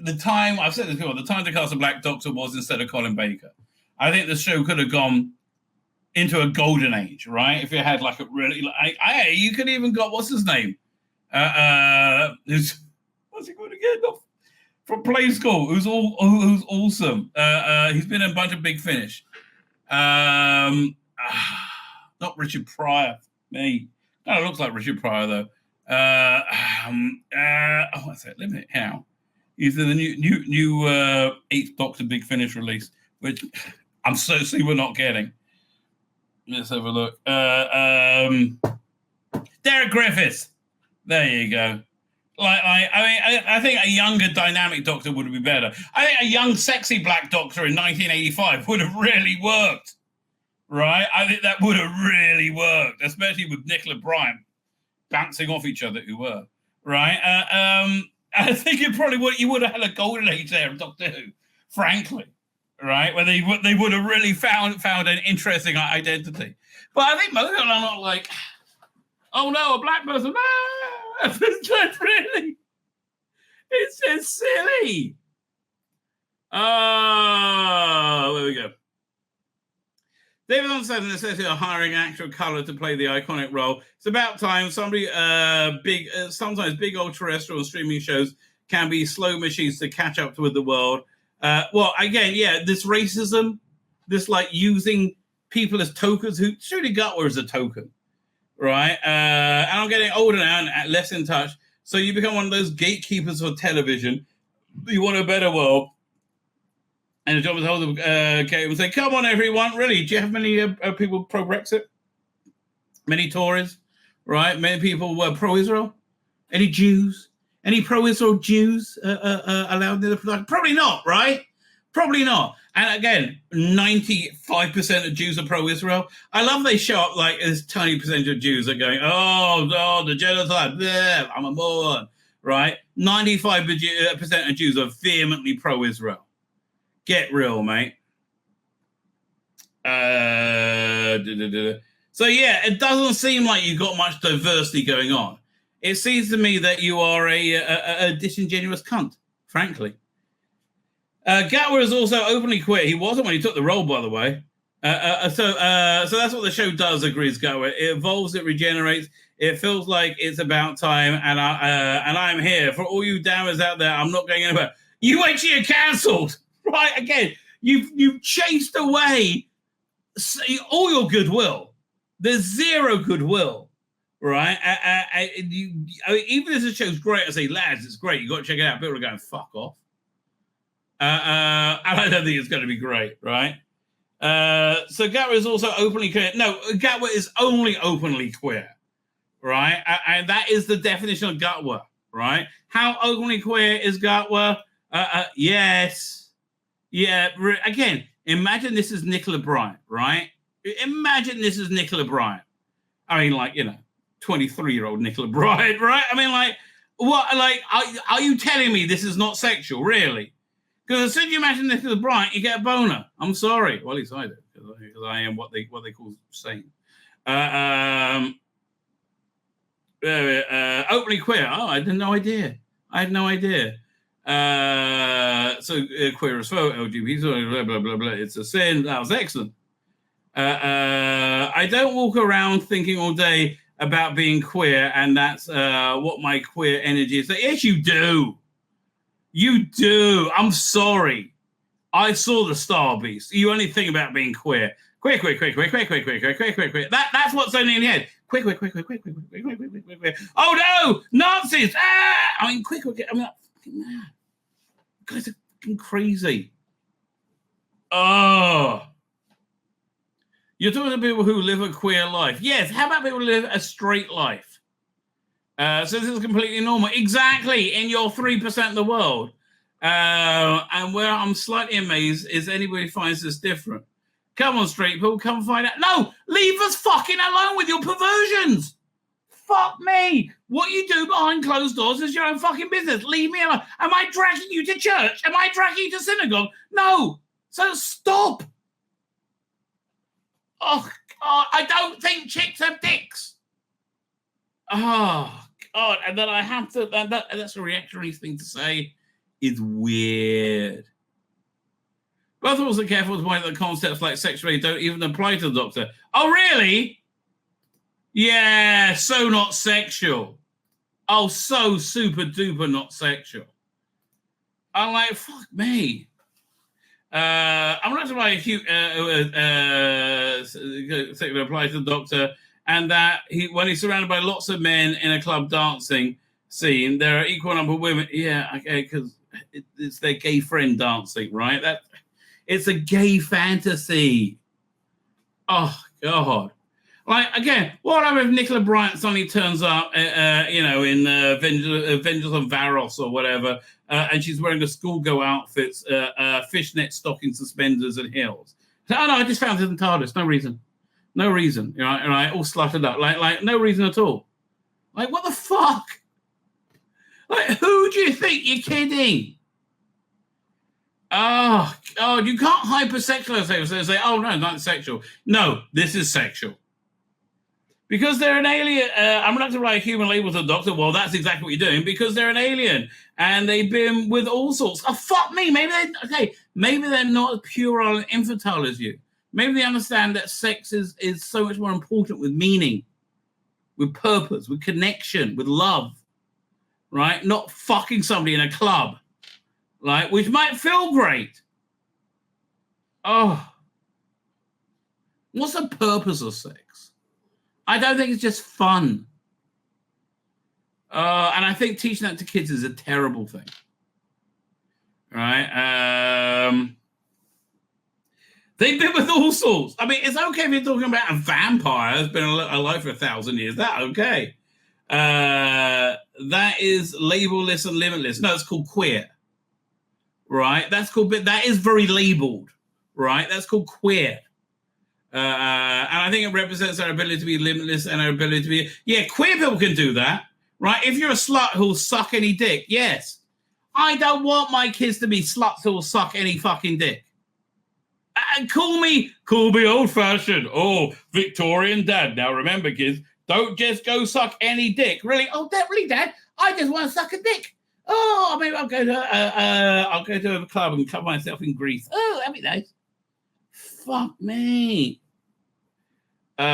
the time, I've said this before, the time to cast a black doctor was instead of Colin Baker. I think the show could have gone into a golden age, right? If it had like a really, you could even got, what's his name? What's he called again? From Play School, who's awesome. He's been in a bunch of Big Finish. Not Richard Pryor, me. Kind of looks like Richard Pryor though. What's that? Limit how? He's in the new 8th Doctor Big Finish release, which I'm so we're not getting. Let's have a look. Derek Griffiths. There you go. I think a younger dynamic doctor would be better. I think a young sexy black doctor in 1985 would have really worked. Right? I think that would have really worked, especially with Nicola Bryant bouncing off each other who were. Right? I think you would have had a golden age there of Doctor Who, frankly. Right? Where they would have really found an interesting identity. But I think most of them are not like, oh no, a black person. It's just really, it's just silly. Oh, there we go. David understands the necessity of hiring an actor of color to play the iconic role. It's about time somebody sometimes big old terrestrial and streaming shows can be slow machines to catch up with the world. Well, again, yeah, this racism, this like using people as tokens. Who Shooty Gutwer is a token. Right, and I'm getting older now and less in touch. So you become one of those gatekeepers for television. You want a better world, and the job is to hold the gate and say, "Come on, everyone! Really, do you have many people pro Brexit? Many Tories, right? Many people were pro Israel. Any Jews? Any pro Israel Jews allowed in the production? Probably not, right? Probably not." And again, 95% of Jews are pro-Israel. I love they show up like this tiny percentage of Jews are going, oh, the genocide, bleh, I'm a moron, right? 95% of Jews are vehemently pro-Israel. Get real, mate. So yeah, it doesn't seem like you've got much diversity going on. It seems to me that you are a disingenuous cunt, frankly. Gatwa is also openly queer. He wasn't when he took the role, by the way. So that's what the show does, agrees Gatwa. It evolves, it regenerates. It feels like it's about time, and I'm here. For all you damners out there, I'm not going anywhere. You wait till you're cancelled. Right, again, you've chased away all your goodwill. There's zero goodwill, right? Even if the show's great, I say, lads, it's great. You've got to check it out. People are going, fuck off. And I don't think it's going to be great, right? So Gatwa is also openly queer. No, Gatwa is only openly queer, right? And that is the definition of Gatwa, right? How openly queer is Gatwa? Yes. Yeah, again, imagine this is Nicola Bryant, right? Imagine this is Nicola Bryant. I mean, like, 23-year-old Nicola Bryant, right? I mean, like, what? Like, are you telling me this is not sexual, really? Because as soon as you imagine Nicola Bryant, you get a boner. I'm sorry. Well, at least I do, because I am what they call sane. Openly queer. Oh, I had no idea. Queer as well, LGBT, blah, blah, blah, blah. It's a sin. That was excellent. I don't walk around thinking all day about being queer, and that's what my queer energy is. Yes, you do. You do. I'm sorry. I saw the Star Beast. You only think about being queer. Queer. That's what's only in your head. Queer. Oh no, Nazis! Ah! I mean, quick. I mean, fucking mad. You guys are fucking crazy. Oh. You're talking to people who live a queer life. Yes, how about people who live a straight life? So this is completely normal. Exactly, in your 3% of the world. And where I'm slightly amazed is anybody finds this different. Come on, straight people, come find out. No, leave us fucking alone with your perversions. Fuck me. What you do behind closed doors is your own fucking business. Leave me alone. Am I dragging you to church? Am I dragging you to synagogue? No. So stop. Oh, God, I don't think chicks have dicks. Oh, God. And then I have to, that's a reactionary thing to say. It's weird. Both of us are careful to point out that concepts like sexuality don't even apply to the doctor. Oh, really? Yeah, so not sexual. Oh, so super duper not sexual. I'm like, fuck me. I'm not sure it applies to the doctor, and that when he's surrounded by lots of men in a club dancing scene, there are equal number of women. Yeah, okay, because it's their gay friend dancing, right? It's a gay fantasy. Oh God! Like again, what happens if Nicola Bryant suddenly turns up, in Avengers of Varos or whatever, and she's wearing a schoolgirl outfits, fishnet stocking suspenders and heels? Oh no, I just found it in TARDIS. No reason. Right, all sluttered up, like no reason at all. Like what the fuck? Like who do you think you're kidding? Oh God, you can't hypersexualize things and say, oh no, not sexual. No, this is sexual. Because they're an alien. I'm not to write a human label to the doctor. Well, that's exactly what you're doing. Because they're an alien and they've been with all sorts. Oh, fuck me. Maybe they're not as puerile and infantile as you. Maybe they understand that sex is so much more important with meaning, with purpose, with connection, with love, right? Not fucking somebody in a club, right? Which might feel great. Oh, what's the purpose of sex? I don't think it's just fun. And I think teaching that to kids is a terrible thing. Right? They've been with all sorts. I mean, it's okay if you're talking about a vampire who's been alive for 1,000 years. That's okay. That is labelless and limitless. No, it's called queer. Right? That is very labelled. Right? That's called queer. And I think it represents our ability to be limitless and our ability to be... Yeah, queer people can do that, right? If you're a slut who'll suck any dick, yes. I don't want my kids to be sluts who'll suck any fucking dick. And call me old-fashioned. Oh, Victorian dad. Now remember, kids, don't just go suck any dick. Really? Oh, really, Dad? I just want to suck a dick. Oh, maybe I'll go to a club and cover myself in grease. Oh, that'd be nice. Fuck me. And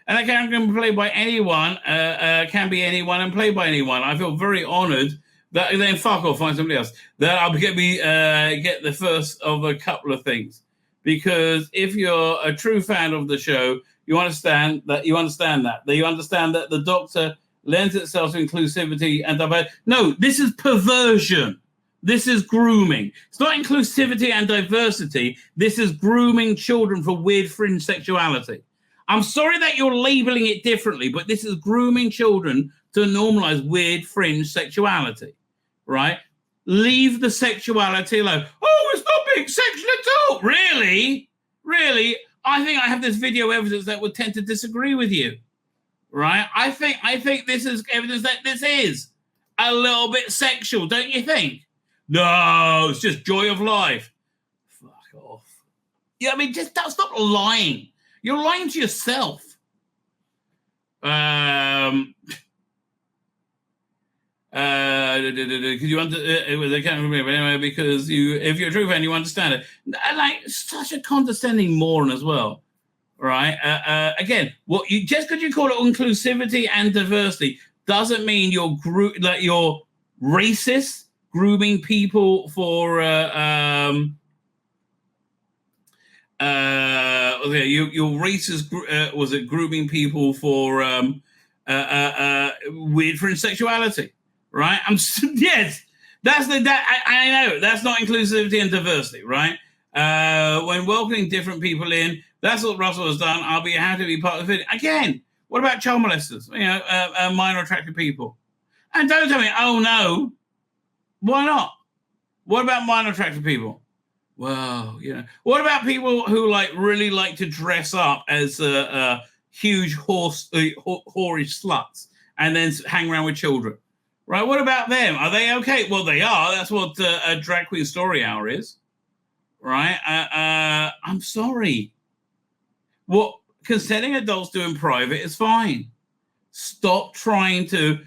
I can play by anyone, can be anyone and play by anyone. I feel very honoured that then fuck off, find somebody else. That I'll get the first of a couple of things. Because if you're a true fan of the show, you understand that you understand that the doctor lends itself to inclusivity and diversity. No, this is perversion. This is grooming. It's not inclusivity and diversity. This is grooming children for weird fringe sexuality. I'm sorry that you're labeling it differently, but this is grooming children to normalize weird fringe sexuality, right? Leave the sexuality alone. Oh, it's not being sexual at all. Really? Really? I think I have this video evidence that would tend to disagree with you, right? I think this is evidence that this is a little bit sexual, don't you think? No, it's just joy of life. Fuck off. Yeah, I mean, just stop lying. You're lying to yourself. Because if you're a true fan, you understand it. Like, such a condescending moron as well, right? Again, just because you call it inclusivity and diversity doesn't mean you're racist, grooming people for your racist was it grooming people for weird fringe sexuality, right? Yes, I know that's not inclusivity and diversity, right? When welcoming different people in, that's what Russell has done. I'll be happy to be part of it. Again, what about child molesters? Minor attractive people, and don't tell me, oh no, why not? What about minor attractive people? Well, what about people who really like to dress up as huge whorish sluts and then hang around with children, right? What about them? Are they okay? Well, they are. That's what a drag queen story hour is, right? I'm sorry. What consenting adults do in private is fine. Stop trying to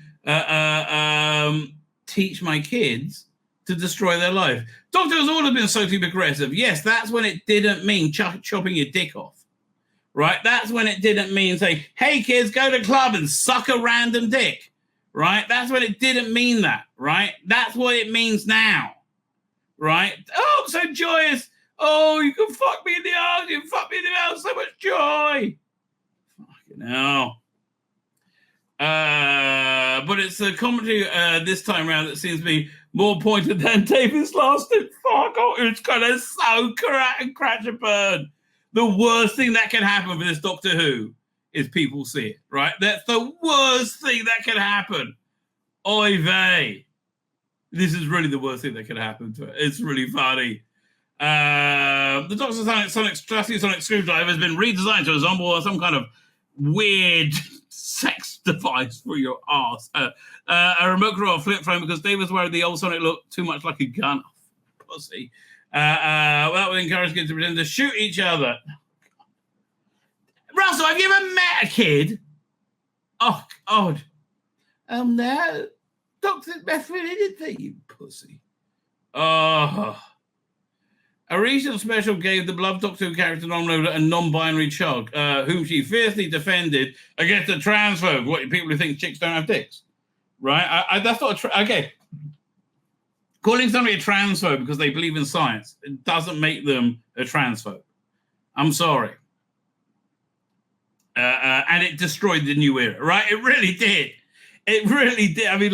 teach my kids to destroy their life. Doctor has always been socially progressive. Yes, that's when it didn't mean chopping your dick off, right? That's when it didn't mean saying, hey, kids, go to club and suck a random dick, right? That's when it didn't mean that, right? That's what it means now, right? Oh, so joyous. Oh, you can fuck me in the ass. You can fuck me in the mouth. So much joy. Fucking hell. But it's the commentary this time around that seems to be more pointed than David's last. Fuck off. It's kind of so crash and burn. The worst thing that can happen for this Doctor Who is people see it, right? That's the worst thing that can happen. Oy vey. This is really the worst thing that can happen to it. It's really funny. The Doctor's sonic screwdriver has been redesigned to resemble some kind of weird sex device for your ass. A remote control flip phone because David's worried the old Sonic looked too much like a gun. Pussy. That would encourage kids to pretend to shoot each other. Russell, have you ever met a kid? Oh, God. No. Doctor's best friend, didn't they, you pussy? Oh. A recent special gave the beloved Doctor Who character nominated a non-binary chug, whom she fiercely defended against a transphobe. What, people who think chicks don't have dicks? Right? That's not okay. Calling somebody a transphobe because they believe in science, it doesn't make them a transphobe. I'm sorry. And it destroyed the new era, right? It really did. It really did. I mean,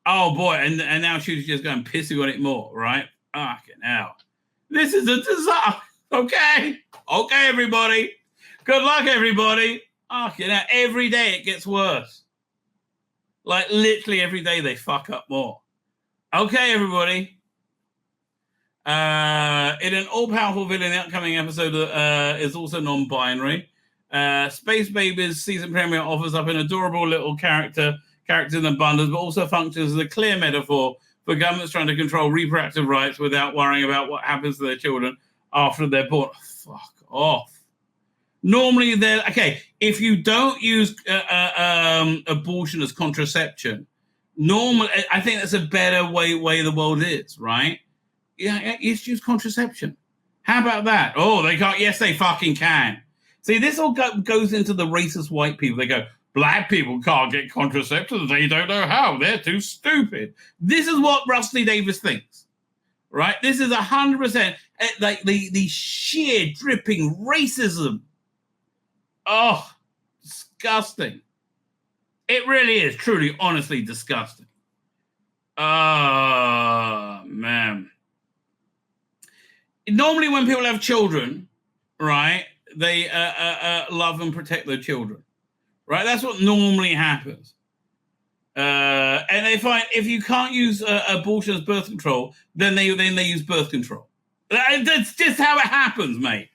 oh boy, and now she's just going pissing on it more, right? Fucking hell. This is a disaster. Okay, everybody. Good luck, everybody. Every day it gets worse. Literally every day they fuck up more. Okay, everybody. In an all-powerful villain, the upcoming episode is also non-binary. Space Baby's season premiere offers up an adorable little character in abundance, but also functions as a clear metaphor for governments trying to control reproductive rights without worrying about what happens to their children after they're born. Fuck off. Normally, if you don't use abortion as contraception, normally, I think that's a better way the world is, right? Yeah, it's use contraception. How about that? Oh, they can't. Yes, they fucking can. See, this all goes into the racist white people. They go, black people can't get contraception. They don't know how. They're too stupid. This is what Rusty Davis thinks, right? This is 100% the sheer dripping racism. Oh, disgusting. It really is truly, honestly disgusting. Oh, man. Normally when people have children, right, they love and protect their children. Right, that's what normally happens. And they find if you can't use abortion as birth control, then they use birth control. That's just how it happens, mate.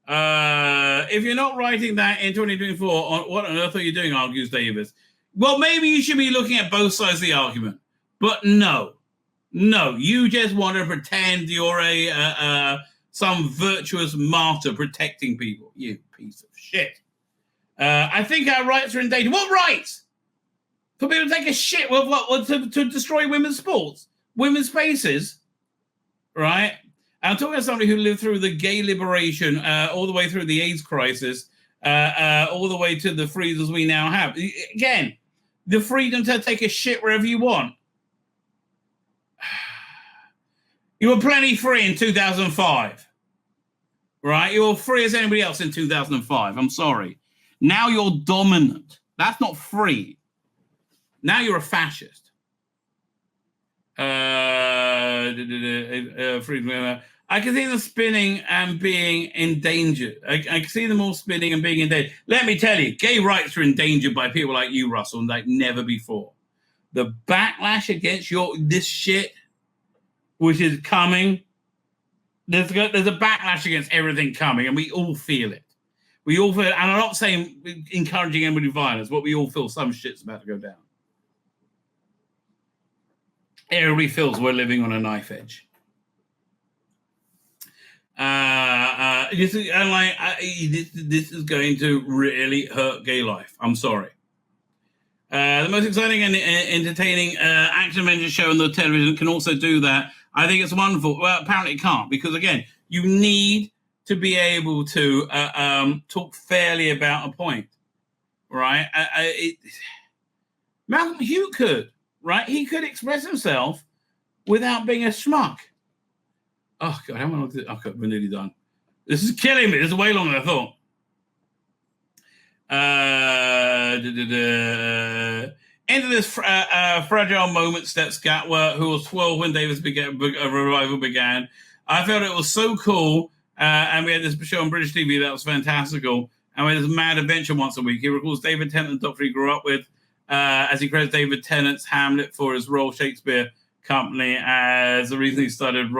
If you're not writing that in 2024, what on earth are you doing, argues Davis. Well, maybe you should be looking at both sides of the argument. But no, you just want to pretend you're some virtuous martyr protecting people. You piece of shit. I think our rights are in danger. What rights? For people to take a shit? To destroy women's sports? Women's spaces? Right? I'm talking to somebody who lived through the gay liberation, all the way through the AIDS crisis, all the way to the freedoms we now have. Again, the freedom to take a shit wherever you want. You were plenty free in 2005, right? You were free as anybody else in 2005. I'm sorry. Now you're dominant. That's not free. Now you're a fascist. I can see them spinning and being endangered. I can see them all spinning and being endangered. Let me tell you, gay rights are endangered by people like you, Russell, like never before. The backlash against this shit, which is coming, there's a backlash against everything coming, and we all feel it. We all feel it, and I'm not saying encouraging anybody violence, but we all feel some shit's about to go down. Everybody feels we're living on a knife edge. This is going to really hurt gay life. I'm sorry. The most exciting and entertaining action-adventure show on the television can also do that. I think it's wonderful. Well, apparently it can't, because, again, you need to be able to talk fairly about a point, right? Malcolm Hugh could, right? He could express himself without being a schmuck. Oh, God, how long did it? We're nearly done. This is killing me. This is way longer than I thought. Into this fragile moment steps Gatwa, who was 12 when Davis revival began. I felt it was so cool, and we had this show on British TV that was fantastical, and we had this mad adventure once a week. He recalls David Tennant, the doctor he grew up with, as he credits David Tennant's Hamlet for his Royal Shakespeare Company as the reason he started.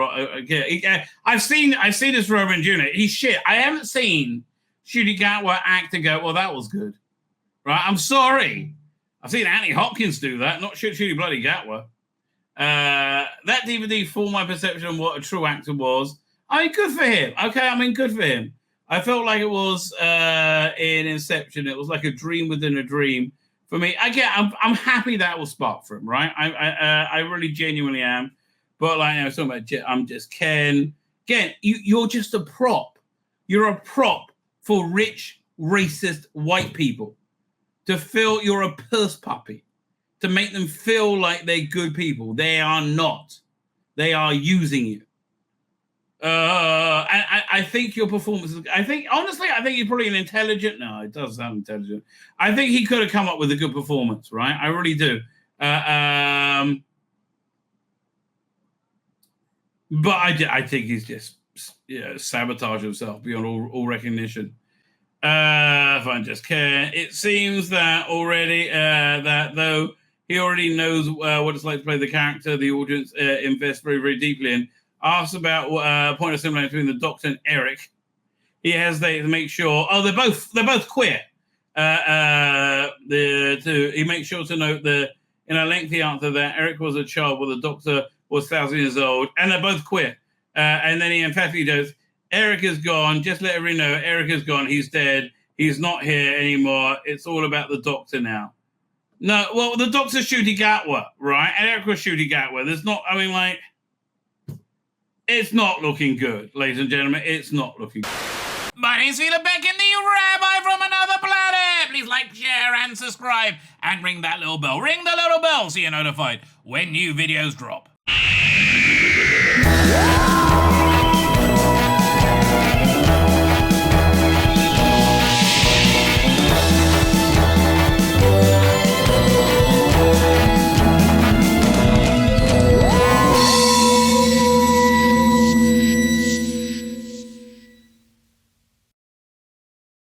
I've seen this Roman Jr. He's shit. I haven't seen Ncuti Gatwa act and go, well, that was good. Right? I'm sorry. I've seen Anthony Hopkins do that, not Ncuti bloody Gatwa. That DVD formed my perception of what a true actor was. I mean, good for him. Okay, I mean, good for him. I felt like it was in Inception. It was like a dream within a dream. For me, I'm happy that was sparked for him, right? I really genuinely am. But like I was talking about, I'm just Ken. Again, you're just a prop. You're a prop for rich, racist white people to feel you're a purse puppy, to make them feel like they're good people. They are not. They are using you. I think your performance is, honestly, I think you're probably an intelligent. No, it does sound intelligent. I think he could have come up with a good performance, right? I really do. But I think he's just sabotage himself beyond all recognition. If I just care. It seems that already, that though he already knows what it's like to play the character, the audience invests very, very deeply in. Asks about point of similarity between the Doctor and Eric. He hesitates to make sure. Oh, they're both queer. He makes sure to note that in a lengthy answer that Eric was a child while the Doctor was 1,000 years old, and they're both queer. And then he emphatically goes, Eric is gone. Just let everyone know, Eric is gone. He's dead. He's not here anymore. It's all about the Doctor now. No, well, the Doctor's Ncuti Gatwa, right? And Eric was Ncuti Gatwa. There's not, I mean, like, it's not looking good, ladies and gentlemen. It's not looking good. My name's Tzvi Lebetkin, the Rabbi from another planet. Please like, share, and subscribe. And ring that little bell. Ring the little bell so you're notified when new videos drop.